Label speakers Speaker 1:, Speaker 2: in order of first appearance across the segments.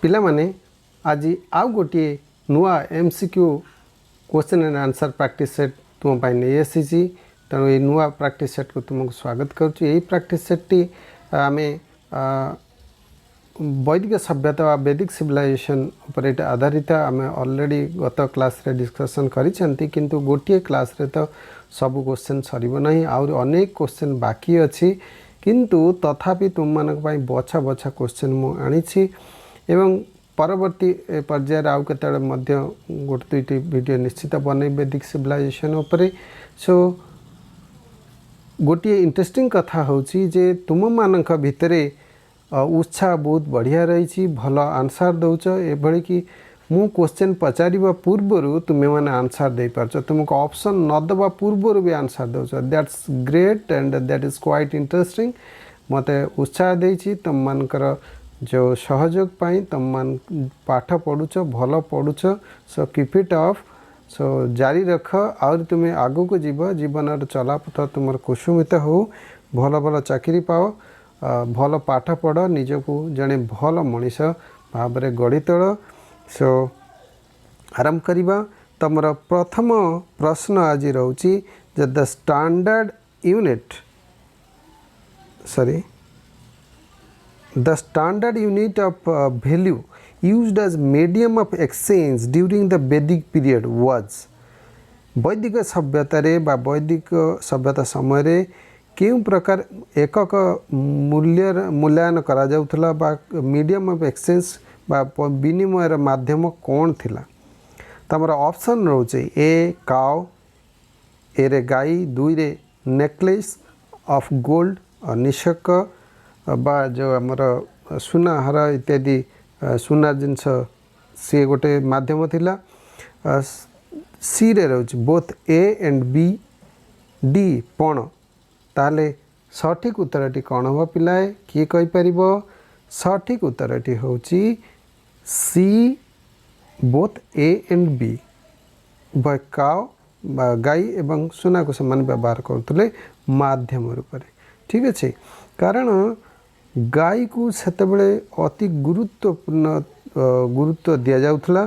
Speaker 1: पिला माने आज आउ गोटे नुआ MCQ question and answer practice set तुम नहीं आसी तेणु ये नुआ प्रैक्टिस सेट को तुमको स्वागत करुच्ची। यही प्रैक्टिस सेट टी आम वैदिक सभ्यता व वैदिक सिविलाइजेशन उपर ये आधारित आम ऑलरेडी गत क्लास रे डिस्कशन करिसेंती किंतु गोटे क्लास रे तो सब क्वेश्चन सरिबो नहीं आउर अनेक क्वेश्चन बाकी अछि किंतु तथापि तुम मानक पई बछा बछा क्वेश्चन मु आनिछि एवं परवर्ती पर्यायर आउ केतळे मध्य गोटे दुईटी वीडियो निश्चित बनै वैदिक सिविलाइजेशन उपरे। सो गोटे इंटरेस्टिंग कथा होची जे तुम मानक भितरे उत्साह बहुत बढ़िया रही भल आंसर दौच एभली कि मु क्वेश्चन पचारिबा पूर्व तुम्हें मैंने आंसर दे पारछ तुमको ऑप्शन न दबा पूर्व भी आंसर दौच that's great and that is quite interesting मते उत्साह देछि तुम मानकर जो सहयोग पाई तुम मान पाठ पढ़ुच भल पढ़ुच सो कीप इट ऑफ सो जारी रख और तुम्हें आगु को जीव जीवन चलापथ तुम कुसुमित हो भल भल चाकरी पाओ भल पाठ पढ़ निजको जड़े भल मनीष भाव में गढ़ी तोल। सो आरंभ करवा तुम प्रथम प्रश्न आज रोची the standard unit the standard unit of value used as medium of exchange during the Vedic period was वैदिक सभ्यता रे बा वैदिक सभ्यता समय रे केउ प्रकार एकक मूल्यांकन करा जाउथला बा मीडियम ऑफ एक्सचेंज बा विनिमय माध्यम कौन थिला। तमरा ऑप्शन रोचे ए काउ ए रे गाई दुई रे नेकलेस ऑफ गोल्ड और निशक बा जो आमर सुना हार इत्यादि सुना जिनस सी गोटे माध्यम थिला। सी रे रोच both A and B D पण ताले सठिक उत्तरटी कौन हम पिलाए किए कहि परिबो सठिक उत्तरटी होची C both A and B बाय काउ बा गाई एवं सुना को समान व्यवहार करतले माध्यम रूप में। ठीक अच्छे कारण गाई को सेतबेले अति गुरुत्वपूर्ण गुरुत्व दिया जाउथला।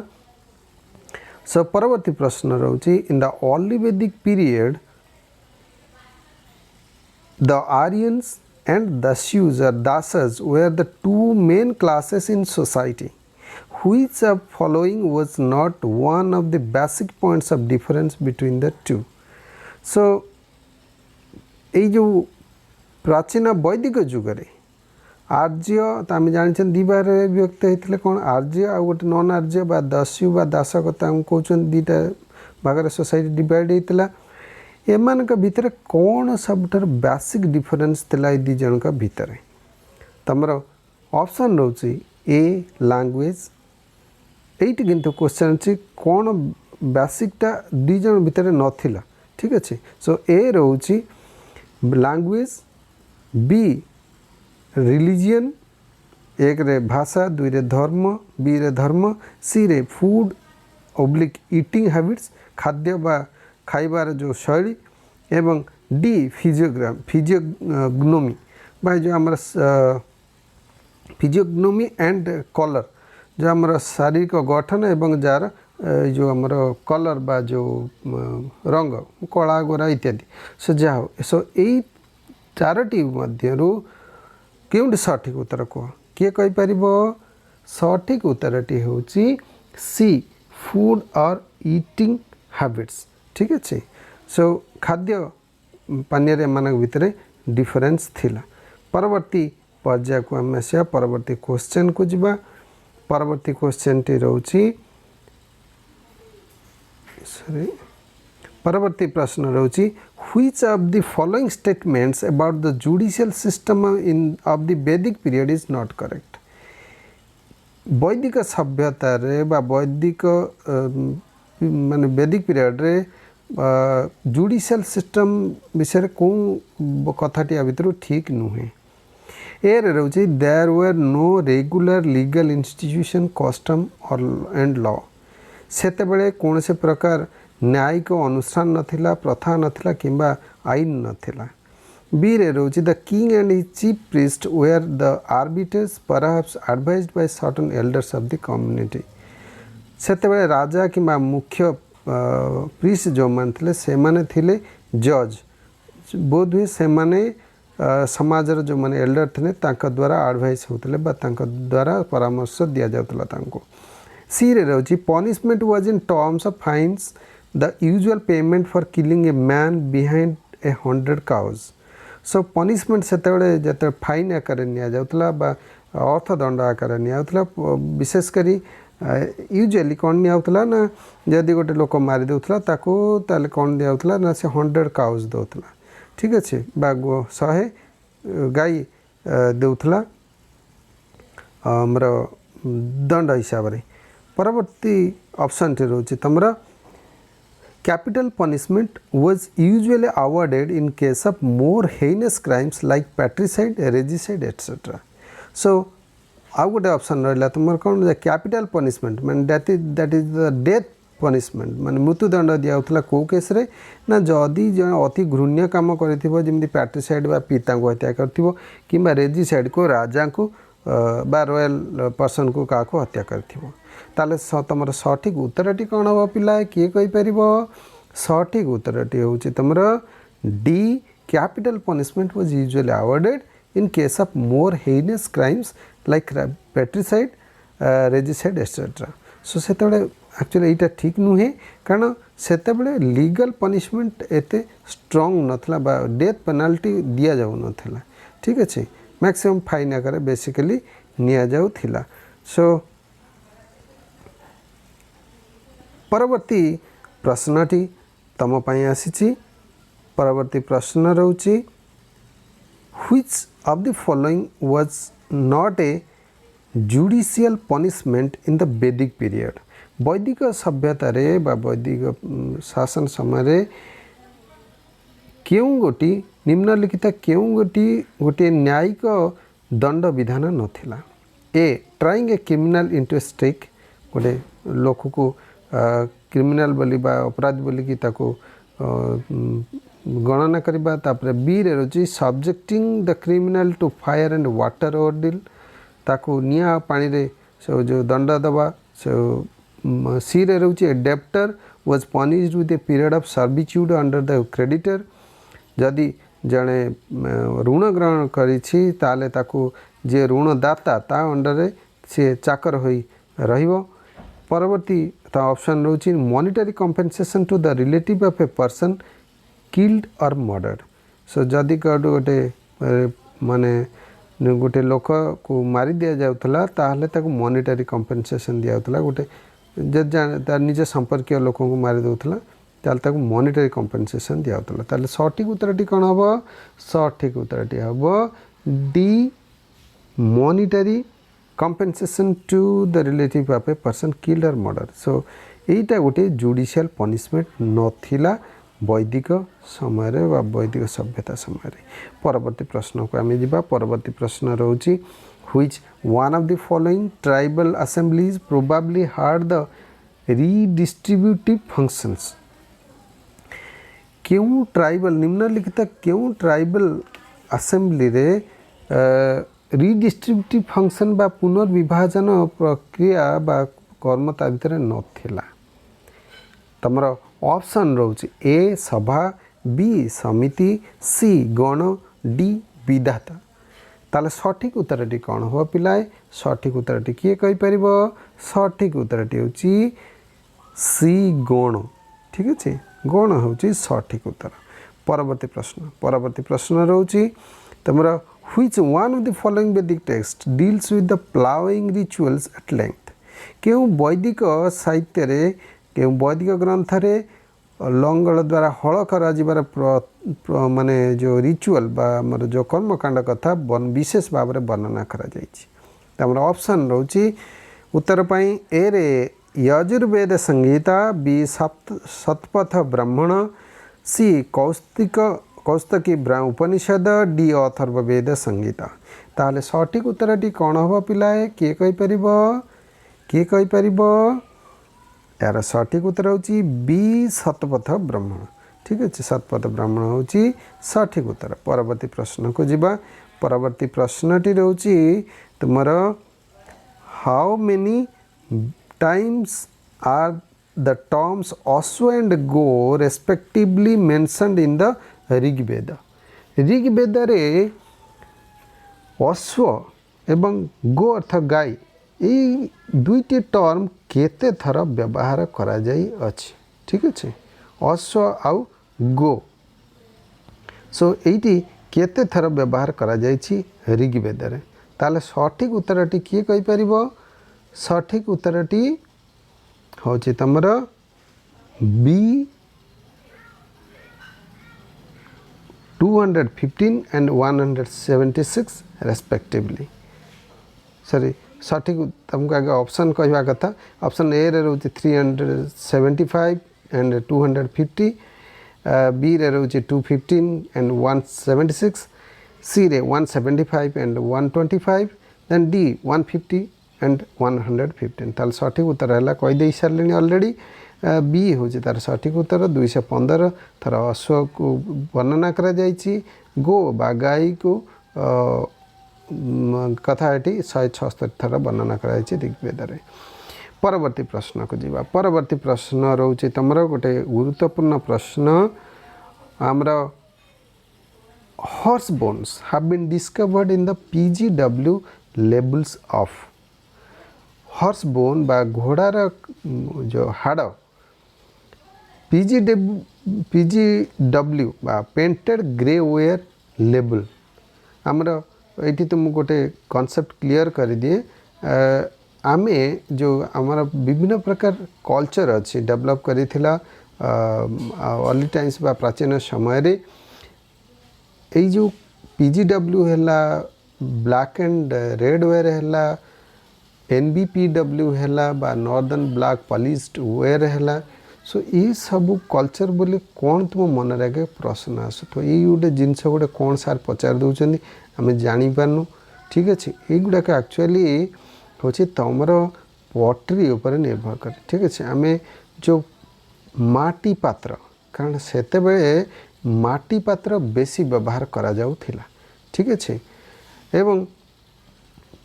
Speaker 1: सो परवर्ती प्रश्न रोची इन द अर्ली वैदिक पीरियड द आर्यंस एंड दस्युज और दासस were the two main classes in society. Which of following was not one of the basic points of difference between the two? So এই जो प्राचीन वैदिक जुगरे आर्य तो आम जानी दी बार विभक्त होते कौन आर्य आ गोटे नन आर्य बा दस्यु बा दास कथा कौन दीटा भाग सोसाइटी डिवाइड होता एमान भितर कौन सब बेसिक डिफरेंस थिला दी जन भितर तमर ऑप्शन रोचे ए लैंग्वेज एट किंतु क्वेश्चन अच्छी कौन बेसिकटा दी जन भितर नथिला। ठीक अच्छे सो ए रोची लैंग्वेज बी रिलीजियन एक रे भाषा दुई रे धर्म बी रे धर्म सी रे फूड ओब्लिक ईटिंग हैबिट्स खाद्य बा खाइबार जो शैली एवं डी फिजियोग्नोमी बा जो आमर फिजियोग्नोमी एंड कलर जो आमर शारीरिक गठन एवं जार जो आमर कलर बा जो रंग कला गोरा इत्यादि सो जाओ सो यही चारोटी मध्यरु केउंटी सठिक उत्तर कह किए कहि परिबो सठिक उत्तरटी होची सी फूड और ईटिंग हैबिट्स। ठीक अच्छे सो खाद्य पानीय मान भितर डिफरेंस थिला। परवर्ती पर्याय को आम आसा परवर्ती क्वेश्चन को जिबा परवर्ती क्वेश्चन टी रोची परवर्ती प्रश्न रोची which of the following statements about the judicial system of the Vedic period is not correct? वैदिक सभ्यता रे बा वैदिक माने वैदिक पीरियड रे जुडिशियल सिस्टम विषय कौन कथाटी भितर ठीक नुहे। ए रोचे there were no regular legal institution custom और एंड लॉ सेतेबेले कौन से प्रकार न्यायिक अनुष्ठान नथिला प्रथा नथिला किंबा आईन नथिला बी रे रोची the king and his chief priest were the arbiters perhaps advised by certain elders of the community सेतेबेले राजा कि मुख्य प्रीस्ट जो मान थिले से माने थिले जज बोध हुए से माने समाजर जो माने एल्डर थे तांका द्वारा एडवाइस होतले बा तांका द्वारा परामर्श दिया जाउतला तांको सी रे रोची punishment was in terms of fines the usual payment for killing a man behind a 100 cows so punishment सेतेबेले जते फाइन आकार निया जाउतला बा अर्थदंड आकार निया जाउतला विशेष करी यूजुअली कौन निया ना जदि गोटे लोक मारी देउतला ताको ताले कौन दिया ना से 100 काउज देउतला ठीक अच्छे बा 100 गाई देउतला हमर दंड हिसाब रे परवर्ती ऑप्शन टे रोचे तमरा capital punishment was usually awarded in case of more heinous crimes like patricide regicide etcetera so आउ गोटे ऑप्शन रहा तुम कौन कैपिटल पनिशमेंट मैंने that is the death punishment माने मृत्युदंड दिया कौ केस रे ना जदि जो अति घृण्य काम करमि पैट्रिसाइड बा पिता को हत्या कर कि रेजिसाइड को राजा को बा रॉयल पर्सन को क्या हत्या कर तुम सठिक उत्तरटी कौन हम पिला किए कहीपर सठिक उत्तरटी हूँ तुम D capital punishment was usually awarded in case of more heinous crimes like patricide regicide etcetera so से एक्चुअली यहाँ ठीक नुहे कारण से लीगल पनिशमेंट एते स्ट्रंग नथला बा डेथ पेनाल्टी दिया जाऊ नथला ठीक अच्छे मैक्सिमम फाइन आकार बेसिकली निया जाउथिला सो परवर्ती प्रश्नटी तम पई आसीची परवर्ती प्रश्न रहउची which of the following was not a judicial punishment in the Vedic period वैदिक सभ्यता रे बा वैदिक शासन समय क्यों गोटी निम्नलिखित क्यों गोटे न्यायिक दंड विधान नथिला A trying a criminal into stake गोटे लोक को क्रिमिनल बोली बा अपराध बोली कि ताको गणना करबा तापर बी रे रची subjecting the criminal to fire and water ordeal ताको निया पानी रे से जो दंड दबा से सी रे रची debtor was punished with a period of servitude under the creditor जदि जड़े ऋण ग्रहण करिछि ताले ताको जे ऋणदाता ता अंडर से चाकर होई रहिबो परवर्ती ऑप्शन रोची monetary compensation to the relative of a person killed और मर्डर्ड सो जदि गोटे माने गोटे लोक को मारी दिया जाउतला ताहले ताको मॉनिटरी कंपेंसेशन दिया जाउतला गोटे तार निज संपर्क लोक को मारी देउतला ताल ताको मॉनिटरी कंपेंसेशन दिया जाउतला ताले सठिक उत्तरटी कोन हबो सठिक उत्तरटी हबो D monetary compensation to the relative of a person killed or murdered so एटा गोटे जुडिशियल पनिशमेंट नथिला वैदिक समय रे बा वैदिक सभ्यता समय रे परवर्ती प्रश्न को आमे जिबा परवर्ती प्रश्न रहउची which one of the following tribal assemblies probably had the redistributive functions क्यों ट्राइबल निम्नलिखित क्यों ट्राइबल असेंबली रे रिडिस्ट्रीब्यूटिव फंक्शन बा पुनर्विभाजन प्रक्रिया बा कर्म ता भितर नथिला तमर ऑप्शन रहउची ए सभा बी समिति सी गण डी विधाता ताले सठिक उत्तरटी कौन हो पिलाए सठिक उत्तरटी किए कहि परिबो सठिक उत्तरटी होची सी गण ठीक अछि गण होची सठिक उत्तर परवर्ती प्रश्न रहउची तमरा which one of the following Vedic text deals with the plowing rituals at length क्यों वैदिक साहित्य रे क्यों वैदिक ग्रंथ रे लंगल द्वारा हल करा जिबार माने जो रिचुअल बा हमर जो कर्मकांड कथा विशेष भाव रे वर्णना करा जायछि हमर ऑप्शन रहउछि उत्तर पई ए रे यजुर्वेद संहिता बी सतपथ ब्राह्मण सी कौस्तकी उपनिषद डी अथर्ववेद संहिता ताले सठिक उत्तरटी कौन हम पिलाए किए कहीपर यार सठिक उत्तर होची बी सतपथ ब्राह्मण ठीक अच्छे सतपथ ब्राह्मण हूँ सठिक उत्तर। परवर्ती प्रश्न को जीवा। परवर्ती प्रश्नटी रोची तुमर how many times are the terms ashva and go respectively mentioned in the Rigveda. Rigveda रे अश्व एवं गो अर्थ गाय ये दुईटी टर्म केते थर व्यवहार करा जाई अछि। ठीक अच्छे अश्व आउ गो सो एटी केते थर व्यवहार करा जाइछि ऋग्वेद रे। ताले सठिक उत्तरटी किए कहि परिबो? सठिक उत्तरटी होछि तमर बी 215 and 176 रेस्पेक्टिवली। सॉरी सठिक तुमको आगे ऑप्शन कहवा कथा। ऑप्शन ए रे रोचे 375 एंड 250, बी रे रोचे 215 एंड 176, सी रे 175 एंड 125, देन डी 150 एंड 115। ताल सठिक उत्तर है कही दे सारे ऑलरेडी। बी हूँ तार सठिक उत्तर 215 थर अश्व को वर्णना करा जाइछि। गो बा गाई को कथा ये 176 थर वर्णना करा जाइछि ऋग्वेद रे। परवर्ती प्रश्न को जीवा। परवर्ती प्रश्न रोचे तुमर गोटे गुरुत्वपूर्ण प्रश्न। आमर horse bones have been discovered in the PGW levels of. Horse bone बा घोड़ार जो हाड़ PGW बा पेंटेड ग्रे वेयर लेवल। आमर ये तुम गोटे कॉन्सेप्ट क्लियर कर दिए। आमे जो आमर विभिन्न प्रकार कल्चर अच्छी डेवलप करिथिला अर्ली टाइम्स बा प्राचीन समय रे ये जो PGW हैला ब्लैक एंड रेड वेयर हैला NBPW हैला बा नॉर्दर्न ब्लैक पॉलिश्ड वेयर हैला। सो ये सब कल्चर बोली कौन तुम मन आगे प्रश्न आस तो ये गोटे जिनस गोटे कौन सार पचार दौरान आम जापारनु। ठीक अच्छे ये गुड़ाक एक्चुअली हूँ तुमर पटरी उपर निर्भर करे। ठीक अच्छे आम जो माटी पात्र कारण सेते बेले माटी पात्र बेसी व्यवहार करा जाउथिला। ठीक अच्छे एवं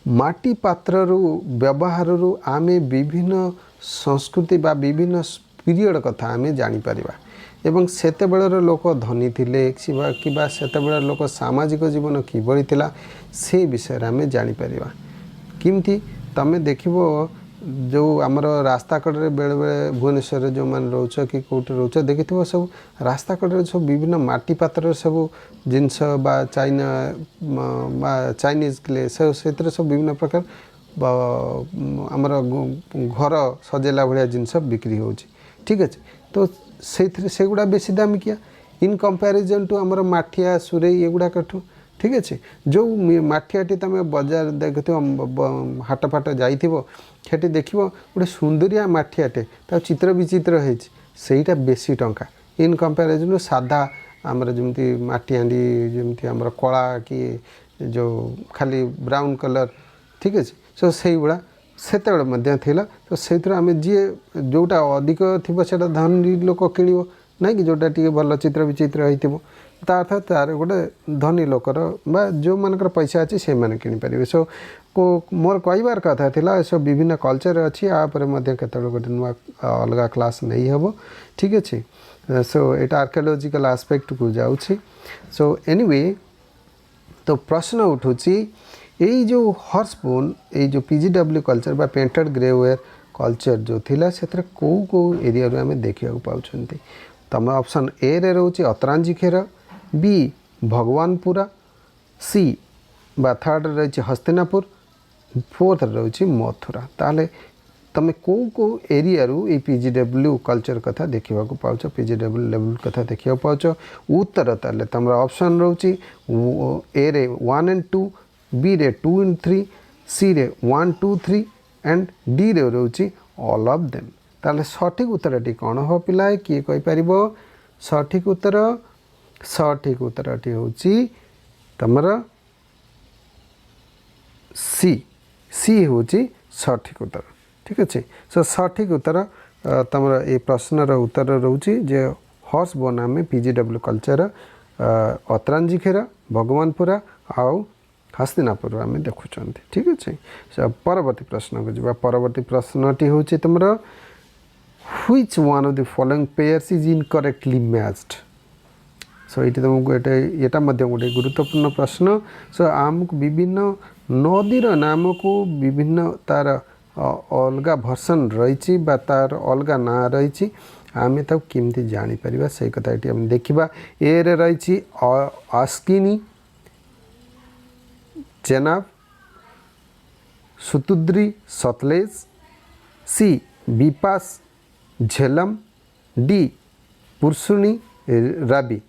Speaker 1: माटी पात्र व्यवहार आमे विभिन्न संस्कृति बा विभिन्न पीरियड कथा आमे जानी परिबा। एवं सेते बेलर लोक धनी थिले कि सेते बेलर लोक सामाजिक जीवन किभଳି थिला से विषय आमे जानी परिबा। किमती तमे देखिबो जो आमर रास्ता कड़े बेले बेले भुवनेश्वर जो मान रोच कि कौटे रोच देखिथिबो सब रास्ता कड़े सब विभिन्न माटी पात्र सब जिनस बा चाइना बा चाइनीज क्ले से सब विभिन्न प्रकार आमर घर सजेला भाया जिनस बिक्री होची। ठीक अच्छे तो से गुड़ा बेसी दामिकिया इन कंपैरिजन टू आमर माठिया सुरे ये गुड़ाकठू। ठीक अच्छे जो माठियाटी तुम बजार देख हाट फाट जाइए देख गोटे सुंदरिया माठियाटे चित्र विचित्र होटा बेसी टंका इन कंपैरिजन साधा आमर जमी माटी हांडी जमी आमर कला कि जो खाली ब्राउन कलर। ठीक अच्छे सो से गुड़ा सेते थिला तो से आम जी जोटा अधिक थी से धनी लोक किण ना कि जोटा टी भल चित्र विचित्र हो अर्थात तार गोटे धनी लोकर बा जो मानकर पैसा अच्छी से मैंने किनीपर। सो को मोर कहबार कथा थिला सब विभिन्न कल्चर अच्छी आपर गोटे नुआ अलग क्लास नहीं हम। ठीक अच्छे सो यहाँ आर्कियोलॉजिकल एस्पेक्ट को जाऊँगी। सो एनीवे तो प्रश्न उठूची यही जो हॉर्स बोन ये जो PGW कल्चर बा पेंटेड ग्रे वेयर कल्चर जो थिला से कौ एरिया आम देखा पाँच। तुम ऑप्शन ए रे रोचे अतरांजी खेर, बी भगवानपुरा, सी बा थर्ड रही हस्तिनापुर, फोर्थ रही मथुरा। ताले तुम कौ एरिया ये PGW कल्चर कथा देखा पाच PGW लेवल कथा देखा पाच। उत्तर ताले तुम ऑप्शन रोचे ए रे 1 and 2, बी रे 2 and 3, सी रे 1 2 3 एंड डी रे रोचे ऑल ऑफ देम। ताले सठिक उत्तरटी कौन हो पिलाए किए कहि परिबो? सठिक उत्तरटी होची तमर सी होची सठिक उत्तर। ठीक अच्छे सो सठिक उत्तर तमर ये प्रश्नर उत्तर रोची जे फर्स्ट बोन आम PGW कल्चर अतरांजी खेर भगवानपुरा आउ हस्तिनापुर आम देखुं। ठीक अच्छे परवर्ती प्रश्न को जी। परवर्ती प्रश्नटी हूँ तुम which one of the following pairs is incorrectly matched. So ये तुमको यहाँ गोटे गुरुत्वपूर्ण प्रश्न। सो आमको विभिन्न नदीर नाम को विभिन्न तार अलग भर्सन रही तार अलग ना रही आम केमती जापर से कथा ये आम देखा। ए रे रही अस्किनी, चेनाब, सुतुद्री, सतलेज, सी बिपास, झेलम, डी पुरसुनी, राबी।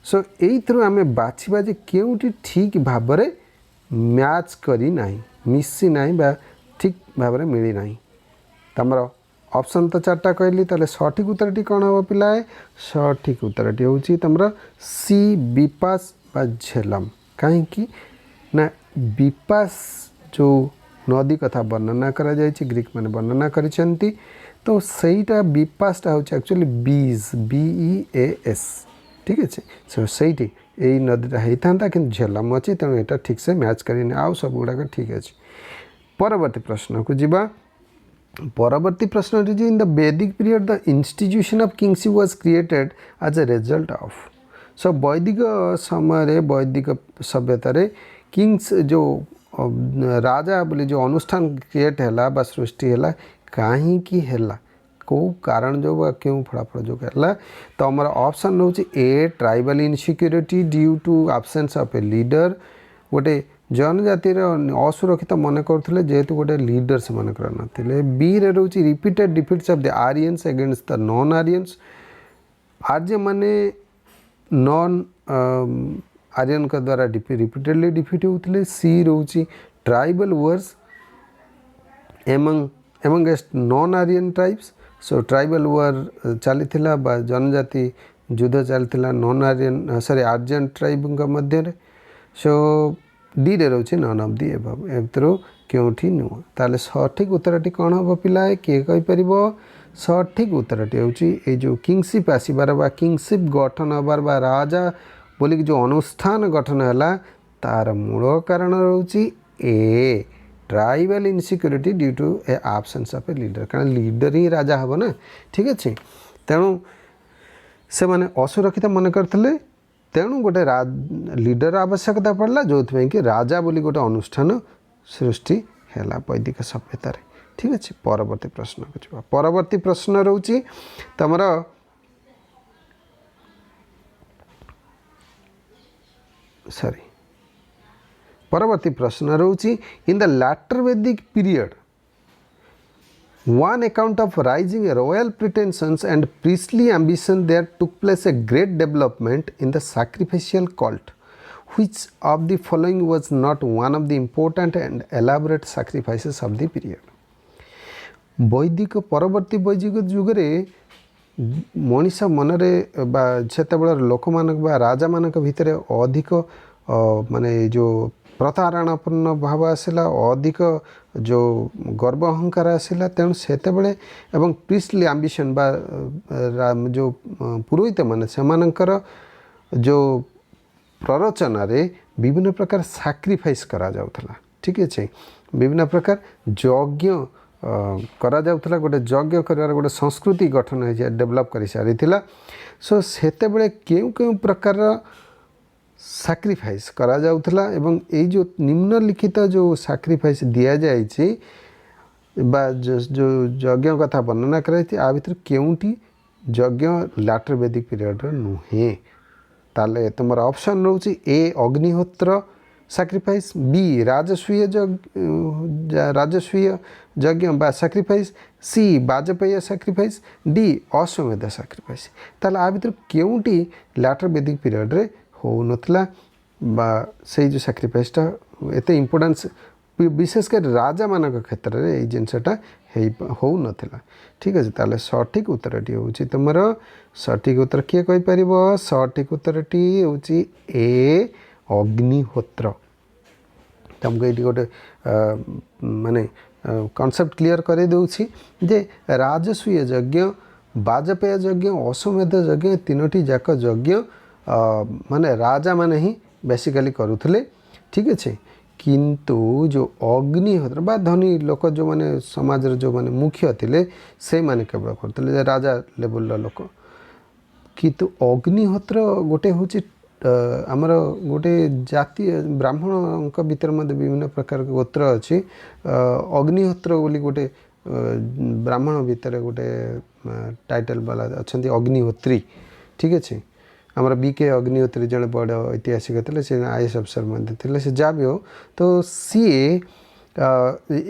Speaker 1: सो यही आम बाछा जे केउटी ठीक भाव में मैच करी नहीं मिसी नहीं बा ठीक भाव में मिली नहीं। तमर ऑप्शन तो चार्टा कहली ताले सठिक उत्तरटी कौन हम पिलाए। सठिक उत्तरटी हूँ तुम सी बिपास बा झेलम। कहीं ना बिपास जो नदी कथा वर्णना करा जायछि ग्रीक माने वर्णना करिसेंती तो सहीटा बिपासटा हूँ एक्चुअली बीज BEAS। ठीक अच्छे सो सही यही नदीटा होता कि झेलम अच्छी तेणु यहाँ ठीक से मैच करें आउ सब गुड़ाक ठीक अच्छे। परवर्ती प्रश्न को जीवा। परवर्ती प्रश्न in the Vedic period the institution of kingship was created as a result of. So वैदिक समय वैदिक सभ्यतार किंग्स जो राजा बोली जो अनुष्ठान क्रिएट है सृष्टि है कहीं है को कारण जो क्यों फलाफल जो है। तो हमारा ऑप्शन रोचे a tribal insecurity due to absence of a leader. गोटे जनजाति असुरक्षित मन करते जेहेतु गोटे लीडर से मन कर नथिले। बी रे रोचे repeated defeats of the Aryans against the non Aryans. आर्य माने नॉन आर्यन का द्वारा रिपीटेडली डिफिट होते। सी रोचे tribal wars amongst non Aryan tribes. So tribal war चली जनजाति युद्ध चली non Aryan sorry Aryan tribe मध्य। सो डी रे रोचे नन ऑफ दी एबव एथरो क्योंठी नुह। ताले सठिक उत्तरटी कौन हम पिलाए किए कहीपर। सठिक उत्तरटी हूँ जो किंगशिप आसबार बा किंगशिप गठन हबार बा राजा बोलिक जो अनुष्ठान गठन है तार मूल कारण रोचे a tribal insecurity due to a absence of a leader. कारण लीडर ही राजा हम ना। ठीक अच्छे तेणु से माने असुरक्षित मन करते तेणु गोटे लीडर आवश्यकता पड़ला जो कि राजा बोली गोटे अनुष्ठान सृष्टि है वैदिक सभ्यतार। ठीक अच्छे परवर्ती प्रश्न को जी। परवर्ती प्रश्न रोचे तुम सॉरी परवर्ती प्रश्न रोची in the latter Vedic period on account of rising royal pretensions and priestly ambition there took place a great development in the sacrificial cult which of the following was not one of the important and elaborate sacrifices of the period. वैदिक परवर्ती वैदिक जुगरे मनीष मनरे से लोक मान राजा मान भितर अधिक माने जो प्रतारणापूर्ण भाव आसला अधिक जो गर्व अहंकार आसला तेणु सेतेबेले एवं प्रीस्टली एम्बिशन बा जो पुरोहित माने सेमानंकर जो प्ररोचन रे विभिन्न प्रकार सैक्रिफाइस करा जाउथला। ठीक अच्छे विभिन्न प्रकार यज्ञ करा जाउथला गोटे यज्ञ करार गोटे संस्कृति गठन हो डेवलप कर सारी। सो सेतेबेले केउ प्रकार सैक्रिफाइस करा जाउथला एवं ये जो निम्नलिखित जो सैक्रिफाइस दिया जाइए बा जो यज्ञ कथा वर्णना कराई आ भीतर केउटी यज्ञ लैटर वैदिक पीरियड नुहे। ताले तुम ऑप्शन रोचे ए अग्निहोत्र सैक्रिफाइस, बी राजस्वीय यज्ञ बा सैक्रिफाइस, सी वाजपेयी सैक्रिफाइस, डी अश्वमेध सैक्रिफाइस। ताले आ भीतर केउटी लैटर वैदिक पीरियड रे हो नथला बा से जो सैक्रिफाइसटा एते इम्पोर्टेंस विशेषकर राजा मान क्षेत्र में ये जिनसटा हो नथिला। ठीक अच्छे ताले सठिक उत्तरटी हूँ तुम सठिक उत्तर किए कहीपर। सठिक उत्तरटी हूँ ए अग्निहोत्र। तुमको ये गोटे माने कॉन्सेप्ट क्लियर कर दूँ जे राजस्वीय यज्ञ बाजपेय यज्ञ अश्वमेध यज्ञ तीनोटी जाक यज्ञ माने राजा माने ही बेसिकली करुले ठीक अच्छे किंतु जो अग्निहोत्र बा धनी लोक जो माने समाज जो माने मुख्य थिले से माने केवल करते राजा लेवल लोक किंतु अग्निहोत्र गोटे हूँ आमर गोटे जाति ब्राह्मण भितर मध्य विभिन्न प्रकार गोत्र अच्छी अग्निहोत्र बोली गोटे ब्राह्मण भितर गोटे टाइटल वाला अच्छा अग्निहोत्री ठीक अच्छे आमर बीके अग्निहोत्री जड़े बड़ ऐतिहासिक थे से आईएएस अफसर मध्य से जहाँ भी हो तो सी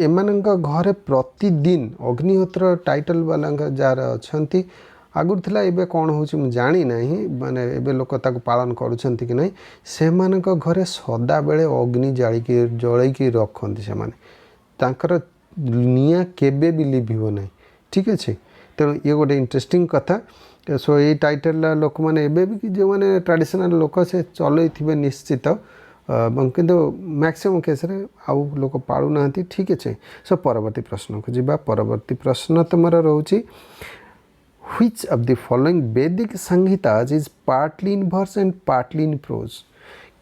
Speaker 1: एमान घरे प्रतिदिन अग्निहोत्र टाइटल वाला जार अच्छा आगुरी थिला एबे कौन हो जानी ना माने एबे लोक ताको पालन करुछंती कि नहीं से घरे सदा बेले अग्नि जालिकी जलैकी रखती से तांकर निया केबे भी लिभिबो नहीं ठीक अच्छे तेणु ये गोटे इंटरेस्टिंग कथा सो ये टाइटल लोक मैंने एबे भी जो मैंने ट्रेडिशनल लोक से चलई थे निश्चित किंतु मैक्सिमम केस रे आउ लोक पालू ना ठीक अच्छे सो परवर्ती प्रश्न को जीवा परवर्ती प्रश्न तुमर रोची Which of the following Vedic Sangitas is partly in verse and partly in prose?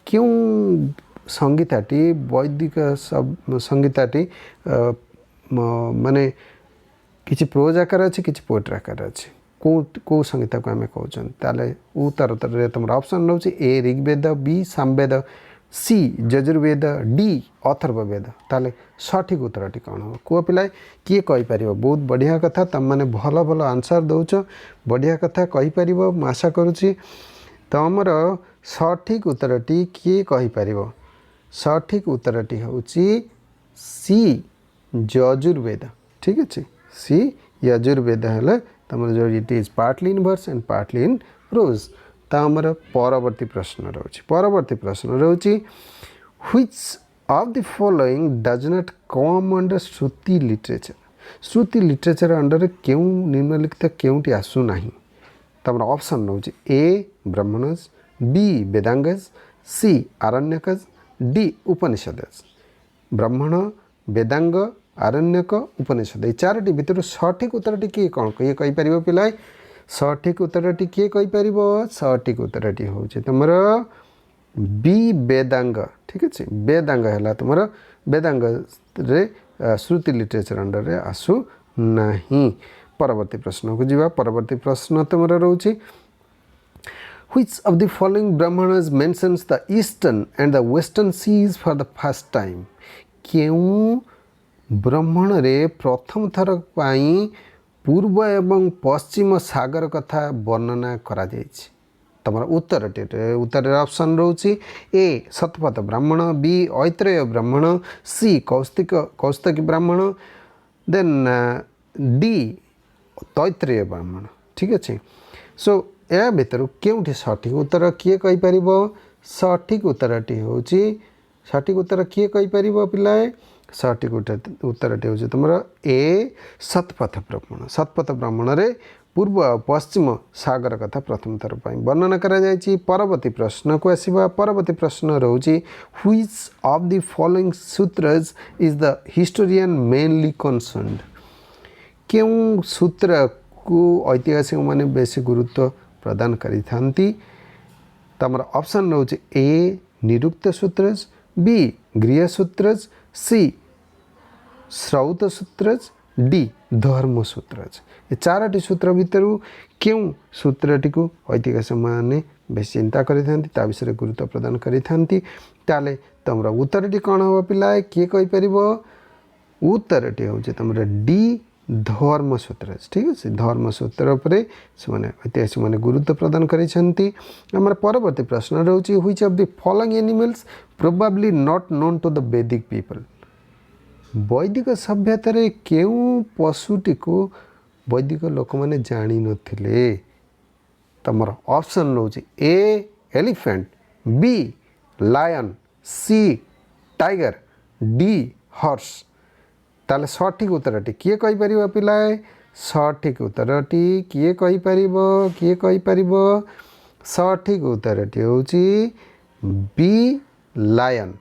Speaker 1: क्यों संगीताटी वैदिक संगीताटी माने किसी प्रोज आकार अच्छे किसी पोएट्री आकार अच्छे कौ संगीता को आम कहते उत्तर उत्तर तुम ऑप्शन रोचे ए ऋग्वेद बी सामवेद सी यजुर्वेद डी अथर्ववेद ताले सठिक उत्तरटी कौन हो कौ पिलाए किए कहीपर बहुत बढ़िया कथा तुम मैंने भल भल आंसर दौच बढ़िया कथा कहीपर आशा करुच्ची तुमर सठिक उत्तरटी किए कहीपर सठिक उत्तरटी हूँ सी यजुर्वेद ठीक अच्छे सी यजुर्वेद है तुम जो it is partly in verse and partly in prose तामर परवर्ती प्रश्न रोचे परवर्ती प्रश्न रोचे which of the following does not come under shruti literature under क्यों निम्नलिखित क्योंटी आसु नहीं तुम ऑप्शन रोचे ए ब्राह्मणज बी वेदांगज सी आरण्यकज डी उपनिषदज ब्राह्मण वेदांग आरण्यक उपनिषद ये चारोटी भितर सठिक उत्तरटी किए कौन किए कहीपर पिलाए सठिक उत्तरटी किए कहीपर सठिक उत्तरटी हूँ तुम बी वेदांग ठीक अच्छे वेदांग है तुम वेदांग रे श्रुति लिटरेचर अंडर रे आसु नहीं परवर्ती प्रश्न को जीवा परवर्ती प्रश्न तुम रोचे Which of the following Brahmanas mentions the eastern and the western seas for the first time? क्यों ब्राह्मण रे प्रथम थर पाई पूर्व एवं पश्चिम सागर कथा वर्णना करा जायछि तुम उत्तर ऑप्शन रोची ए शतपथ ब्राह्मण बी ऐत्रेय ब्राह्मण सी कौस्तकी ब्राह्मण देन डी तैत्रेय ब्राह्मण ठीक अच्छे सो या भितर क्योंठी सठिक उत्तर किए कहीपर सठिक उत्तरटी हूँ सठिक उत्तर किए कहीपर पिलाए सठिक उत्तरटी हूँ तुम ए शतपथ ब्राह्मण रे पूर्व पश्चिम सागर कथा प्रथम थर पर वर्णना करा जायछि परवर्ती प्रश्न को आसीबा परवर्ती प्रश्न रोची which of the following sutras is the historian mainly concerned क्यों सूत्र को ऐतिहासिक माने बेसी गुरुत्व प्रदान करी थांती तमर ऑप्शन रोचे ए निरुक्त सूत्रज बी गृह सूत्रज सी श्रौत सूत्रज डी धर्म सूत्रज ये चारोटी सूत्र भितर क्यों सूत्रटी को ऐतिहासिक माने बेस चिंता करी थांती ता विषय गुरुत्व प्रदान करी थांती ताले तमर उत्तरटी कौन हो पिलाए किए कहीपर उत्तरटी हूँ तुम डी धर्म सूत्र ठीक अच्छे धर्म सूत्र पर ऐतिहासिक माने गुरुत्व प्रदान कर परवर्ती प्रश्न रोचे which of the following animals probably not known to the Vedic people वैदिक सभ्यता रे केउ पशुटी को वैदिक लोक मैंने जानी नथिले तमर ऑप्शन रोचे ए एलिफेंट बी लायन सी टाइगर डी हॉर्स ताले सठिक उत्तरटी किए कहीपर पिलाए सठिक उत्तरटी किए कहीपर सठिक उत्तरटी हूँ बी लायन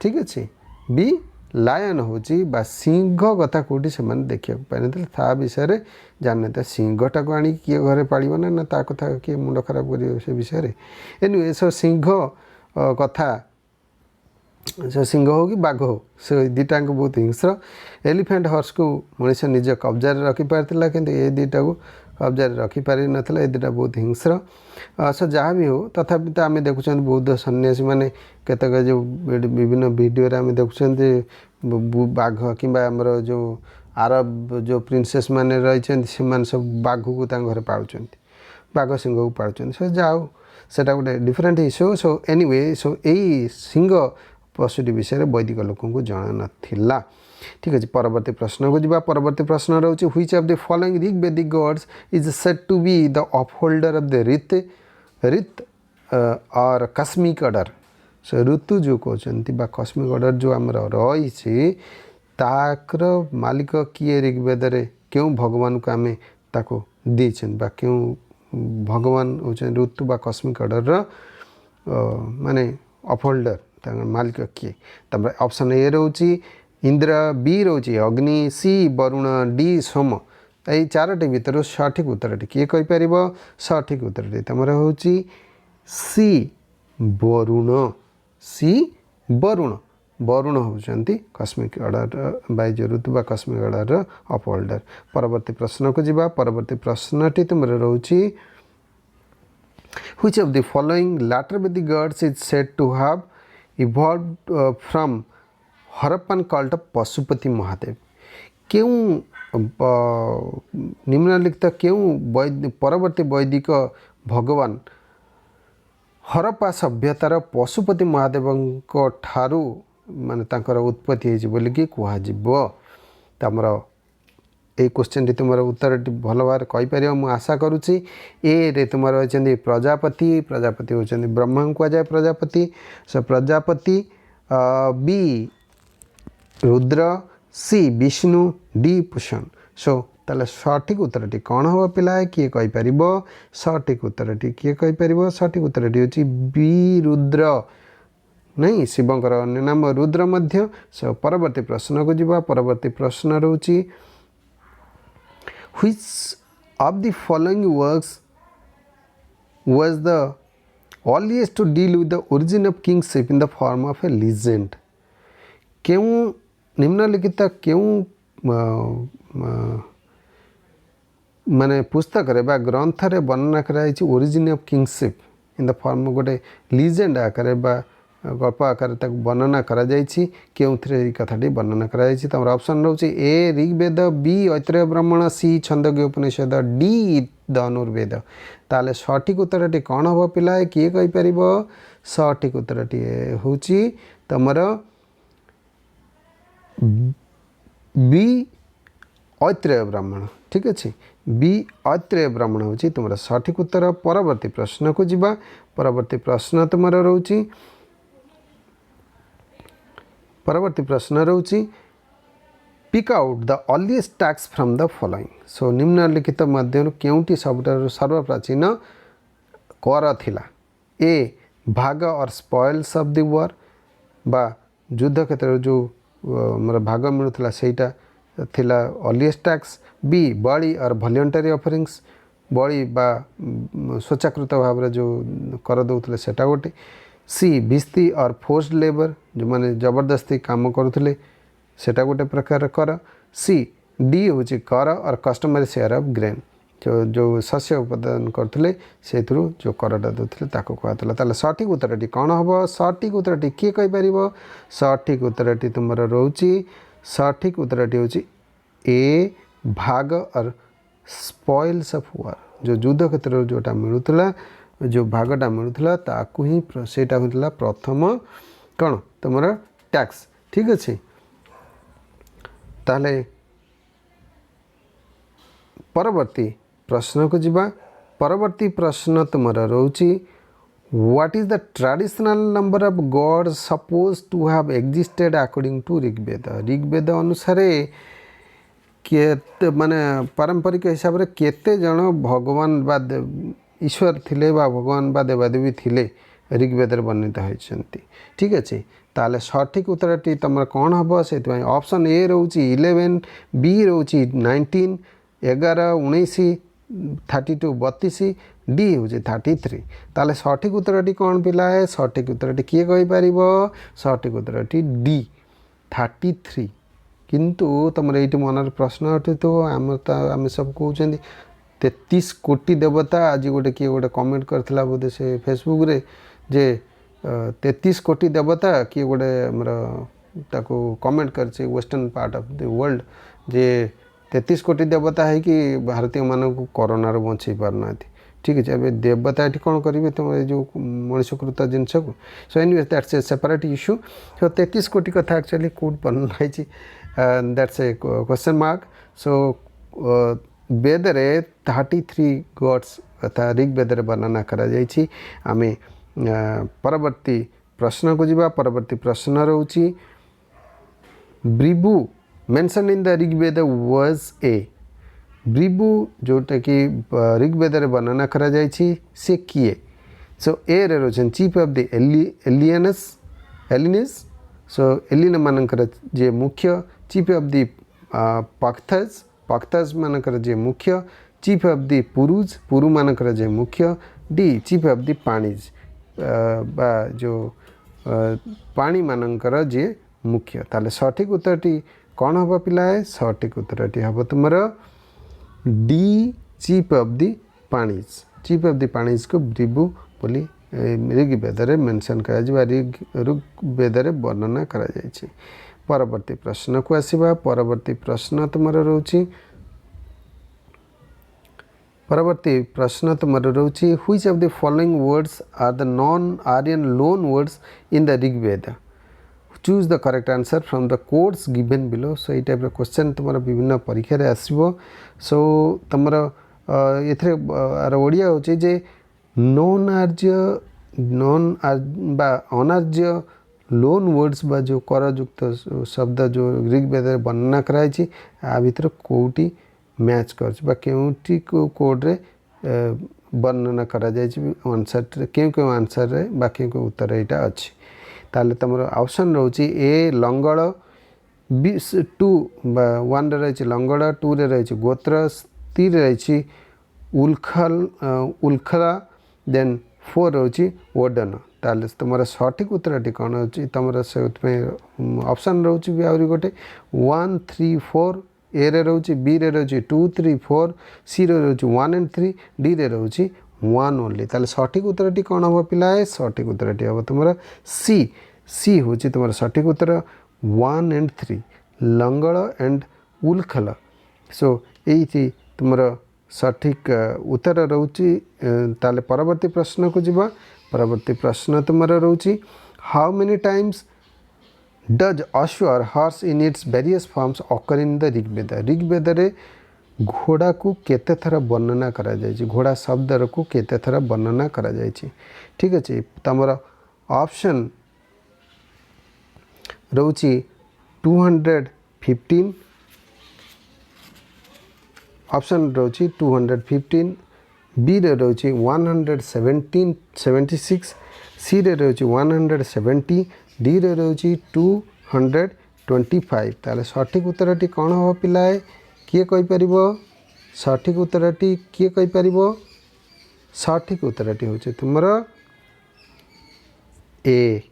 Speaker 1: ठीक अच्छे बी लायन होची बा सिंह कथा कोठी से माने देखिया पाइ नथिले ता विषय रे जान नथिले सिंहटा को आनी किए घरे पालिबो ना ता कथा किए मुंड खराब करियो से विषय रे एनीवे सो सिंह कथा से सिंह हो कि बाघ हो से दुटा को बहुत हिंस्र एलिफेंट हॉर्स को मनुष्य निज कब्जा रखी पारथिला किंतु ए दुटा को कब्जा रखी पारि नथिला ए दुटा बहुत हिंस्र सो जहाँ भी हो तथापि तो आम देखुं बौद्ध सन्यासी मैंने केतक जो विभिन्न वीडियो रे आम देखुं बाघ कि आमर जो अरब जो प्रिंसेस माने रही सब बाघ को घर पालुं बाघ सिंह को पालुं सो जाओ सेटा गोटे different issue so anyway so यही सिंह पशुटी विषय वैदिक लोक जना नाला ठीक अच्छे परवर्ती प्रश्न को जी परवर्ती प्रश्न रोचे which of the following Rigvedic gods is said to be the upholder of the Rta और कस्मिक ऑर्डर सो ऋतु जो कहते बा कस्मिक ऑर्डर जो आमर रही ताकर मालिक किए ऋग्वेद रे क्यों भगवान को आम ताको देछन बा क्यों भगवान होचन ऋतु बा कस्मिक ऑर्डर माने अपहोल्डर मालिक किए तब ऑप्शन ए रोची इंद्र बी रोची अग्नि सी वरुण डी सोम यही चारोटी भितर सठिक उत्तरटी किए कहीपर सठिक उत्तरटी तुम होची सी वरुण वरुण होती कस्मिक ऑर्डर बाय जो ऋतु बा कस्मिक ऑर्डर अपहोल्डर परवर्ती प्रश्न को जीवा परवर्ती प्रश्नटी तुम रोची which of the following latter Vedic gods is said to have evolved from Harappan cult Pashupati Mahadev क्यों निम्नलिखित क्यों परवर्ती वैदिक भगवान हरप्पा सभ्यतार पशुपति महादेव ठारू माने तांकर उत्पत्ति होइछि बोली कि कुहाजिबो तमर ए क्वेश्चन टी तुम उत्तर भल भाव कहीपर मुझे आशा करुच्ची ए रे तुम रही प्रजापति प्रजापति होती ब्रह्मा को जाए प्रजापति सो प्रजापति बी रुद्र सी विष्णु डी पुषण सो ताले सठिक उत्तरटी कौन हम पिला किए कहीपर सठिक उत्तरटी किए कहीपर सठिक उत्तरटी होची बी रुद्र नहीं शिवंकर अन्य नाम रुद्र मध्य सो परवर्ती प्रश्न को जीवा परवर्ती प्रश्न रोची which of the following works was the earliest to deal with the origin of kingship in the form of a legend क्यों निम्नलिखित क्यों माने पुस्तक रे बा ग्रंथ रे वर्णना कराई origin of kingship in the form गोटे लीजेंड आकार बा गल्प आकार वर्णना करा जायछि केउथरे कथाटी वर्णना करा जायछि तमर ऑप्शन रहउछि ए ऋग्वेद बी ऐत्रेय ब्राह्मण सी छंदोग्य उपनिषद डी धनुर्वेद ताले सठिक उत्तरटी कौन हम पिला किए कहि परिबो सठिक उत्तरटी होछि तमर बी ऐत्रेय ब्राह्मण ठीक अच्छे बी ऐत्रेय ब्राह्मण होछि तुमरा सठिक उत्तर परवर्ती प्रश्न को जीवा परवर्ती प्रश्न तुमरा रहउछि परवर्ती प्रश्न रोची pick out the earliest texts from the following so निम्नलिखित मध्य केउटी सबुठारु सर्वप्राचीन कर थिला ए भाग और स्पॉइल्स ऑफ द वॉर बा युद्ध क्षेत्र जो मोर भाग मिलुला सेटा थिला अर्लीस्ट टैक्स बी बळी और वॉलंटरी ऑफरिंग्स बळी बा स्वच्छाकृत भाव जो कर दउतले सेटा गोटे सी भिस्ती और फोर्स्ड लेबर जो माने जबरदस्ती काम करुले सेटा गोटे प्रकार कर सी डी हूँ कर और कस्टमरी शेयर ऑफ ग्रेन जो शस्य उत्पादन करते से जो करटा दूसरे कहला सठिक उत्तरटी कौन हम सठिक उत्तरटी किए कहीपर सठिक उत्तरटी तुम रोची सठिक उत्तरटी हूँ ए भाग और स्पॉइल्स ऑफ वॉर जो युद्ध क्षेत्र जोटा मिलूला जो भागटा मिलूला ताकू ही सेटा होता प्रथम कौन तुम टैक्स ठीक अच्छे ताले परवर्ती प्रश्न को जीवा परवर्ती प्रश्न तुम रोची what is the traditional number of gods suppose to have existed according to Rigveda अनुसार के माने पारंपरिक हिसाब रे केते जन भगवान बा ईश्वर थिले बा भगवान बा देवादेवी थिले ऋग्वेद वर्णित होती। ठीक अच्छे ताले सठिक उत्तरटी तुम कौन हम से ऑप्शन ए रोची 11, बी रोची 19, 11, 19, 32, 32, डी हूँ 33। ताले सठिक उत्तरटी कौन पिला है सठिक उत्तरटी किए कहीपर सठिक उत्तरटी डी 33। किंतु तुम ये मनर प्रश्न उठे तो आम सब कहते 33 कोटी देवता। आज गोटे किए गोटे कमेंट करथिला बोधे से फेसबुक रे जे 33 कोटी देवता किए गोटे आमर ताको कमेंट करছে western part of the world जे 33 कोटी देवता है कि भारतीय मान को कोरोना बचाई पारना। ठीक है अब देवता ये कौन करेंगे तुम जो मनुष्यकृत जिनस को। So anyway that's a separate issue. So 33 कोटी कथा एक्चुअली कौट बनाई that's a question mark. So Veda रे 33 गॉड्स तथा ऋग्वेद वर्णना करा जायछि। आमे परवर्ती प्रश्न को जीवा। परवर्ती प्रश्न रोची Bribu mentioned in the Rigveda was a. Bribu जोटा कि ऋग्वेद वर्णना करा जायछि से किए। सो ए रे रोचन chief of the aliens. So alien मानकर जे मुख्य चीफ ऑफ द पक्थस मानकर जे मुख्य चीफ ऑफ द पुरु मानकर जे मुख्य डी चीफ ऑफ द पाणीज बा जो पानी मानकर जे मुख्य। ताले सठिक उत्तरटी कौन हम पिला है सठिक उत्तरटी हम तुम D chief of the Panis. Chief of the Panis को ब्रिबु बोली ऋग्वेद मेंशन करा ऋग्वेद वर्णना करा जायछि। परवर्ती प्रश्न को आसीबा। परवर्ती प्रश्न तुम रोची परवर्ती प्रश्न तुम रोची which of the following words are the non Aryan loan words in the Rigveda. Choose the correct answer from the codes given below. So ये टाइप क्वेश्चन तुम विभिन्न परीक्षा रे आसीबो। सो तुम ये ओडिया होचे जे नॉन अनार्य लोन वर्ड्स बा जो करयुक्त शब्द जो ऋग्वेद वर्णना कराई आ भीतर कोटी मैच कर केउटी को कोड रे वर्णना करा जाय आंसर क्यों आंसर रे बाकी को उत्तर यहाँ अच्छी। ताले तुम ऑप्शन रोची ए लंगड़, बी 2 1 रही लंगड़, 2 रे रही गोत्र, 3 रही उल्खला, देन 4 रोची ओडन। ताले तुम सठिक उत्तर कौन होची तुम से ऑप्शन रोची भी आहरी गोटे 1 3 4 ए रे रोची, बी रे रोची 2 3 4, सी रे रोची 1 and 3, डी रे रोची 1 ओनली। ताले सठिक उत्तर कौन हम पिला है सठिक उत्तर हम तुम सी हूँ तुम सठिक उत्तर 1 and 3 लंगड़ एंड उल्खल। सो ये तुम सठिक उत्तर रोची। ताले परवर्ती प्रश्न को जीवा। परवर्ती प्रश्न तुम रोची how many times does ashva और horse in its various forms occur in the Rigveda. Rigveda रे घोड़ा को केते थर वर्णना करा जायछि घोड़ा शब्द को केते थर वर्णना करा जायछि। ठीक अच्छे तुम ऑप्शन रोची 215, ऑप्शन रोची 215, बी रे रोची 176, सी रे रोची 170, डी रे रोची 225। ताले सठिक उत्तरटी कौन हम पिला है किए कहीपर सठिक उत्तरटी किए कहीपर सठिक उत्तरटी हूँ तुम ए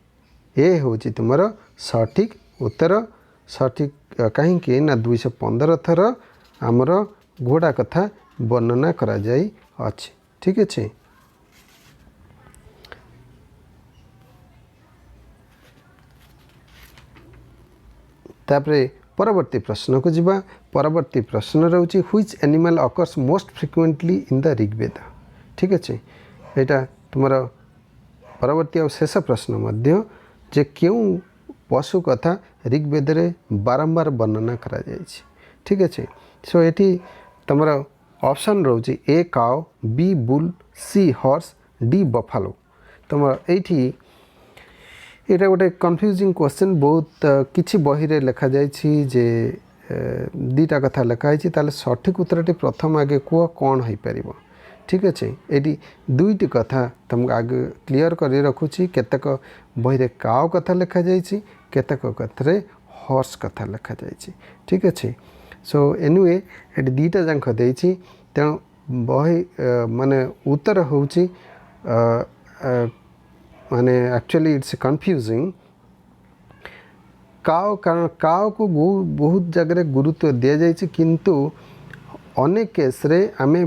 Speaker 1: हूँ तुम सठिक उत्तर। सठिक कहीं ना 215 थर आमर घोड़ा कथा वर्णना करा जाई अछि। ठीक अच्छे तापरे परवर्ती प्रश्न को जीवा। परवर्ती प्रश्न रोची which animal occurs most frequently in the Rigveda. ठीक अच्छे यहाँ तुम परवर्ती और शेष प्रश्न मध्य जे क्यों पशु कथा ऋग्वेद रे बारंबार वर्णना करा जायछि। ठीक अच्छे सो ये तुम ऑप्शन रोची A cow, B bull, C horse, D buffalo. तुम ये यहाँ गोटे कन्फ्यूजिंग क्वेश्चन बहुत किछि बही रे लिखा जायछि जे दीटा कथा लिखाई ताले सठिक उत्तरटी प्रथम आगे कह कौन हो पार। ठीक अच्छे ये दुईटी कथा तुमको आगे क्लीयर कर रखुची केतक बही काउ कथा लिखा जाइए केतक कथा हॉर्स कथा लिखा जाइए ठीक अच्छे सो एनीवे ये दीटा जाक देती तेणु बही माने उत्तर होची माने एक्चुअली इट्स कन्फ्यूजिंग काउ कारण काउ को बहुत जगह गुरुत्व दि जाइए किंतु अनेक केस रे आमे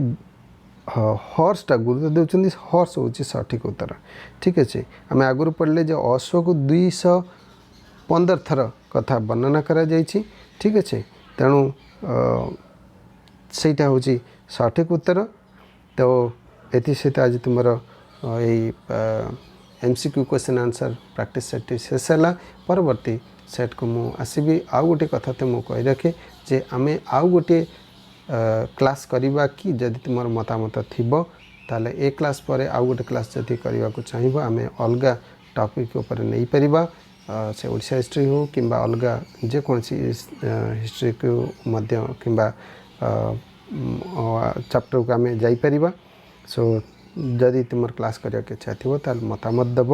Speaker 1: हॉर्सटा गुरुत्व देउछन्ति हॉर्स होची सठिक उत्तर ठीक अच्छे आम आगुरी पढ़ले जो अश्व को 215 थर कथा वर्णना करा जाइछि ठीक अच्छे तेणु सेटा होची सठिक उत्तर तो एथि सहित आज तुम MCQ question answer practice set शेष है परवर्ती सेट को मु आसबि आउ गोटे कथा तो मुझे कही रखे जे आमे आउ गोटे क्लास करवा कि जदि तुम मतामत थिबो ताले ए क्लास पर आउ गोटे क्लास जदि करने को चाहिए आम अलग टॉपिक उपर नहीं परिबा से ओडिशा हिस्ट्री हो किंबा अलग जेकोसी हिस्ट्री को मध्य किंबा चैप्टर को आम जाइपर सो जदि तुम क्लास करने की इच्छा थी ताल मतामत दब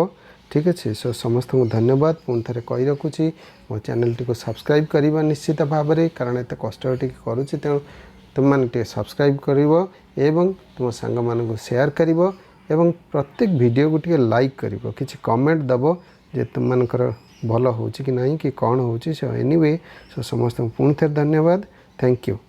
Speaker 1: ठीक अच्छे सो समस्त को धन्यवाद पुणी थे कही रखुची मो चैनल टी को सब्सक्राइब करवा निश्चित भाव में कारण एत कष्ट करुँच तेणु तुम मैंने सब्सक्राइब कर तुम सांग मान शेयर कर प्रत्येक वीडियो को लाइक कर किसी कमेंट दब जे तुम मानकर भल हो कि नहीं कि कौन हो एनीवे सो समस्त पुणी थे धन्यवाद थैंक यू।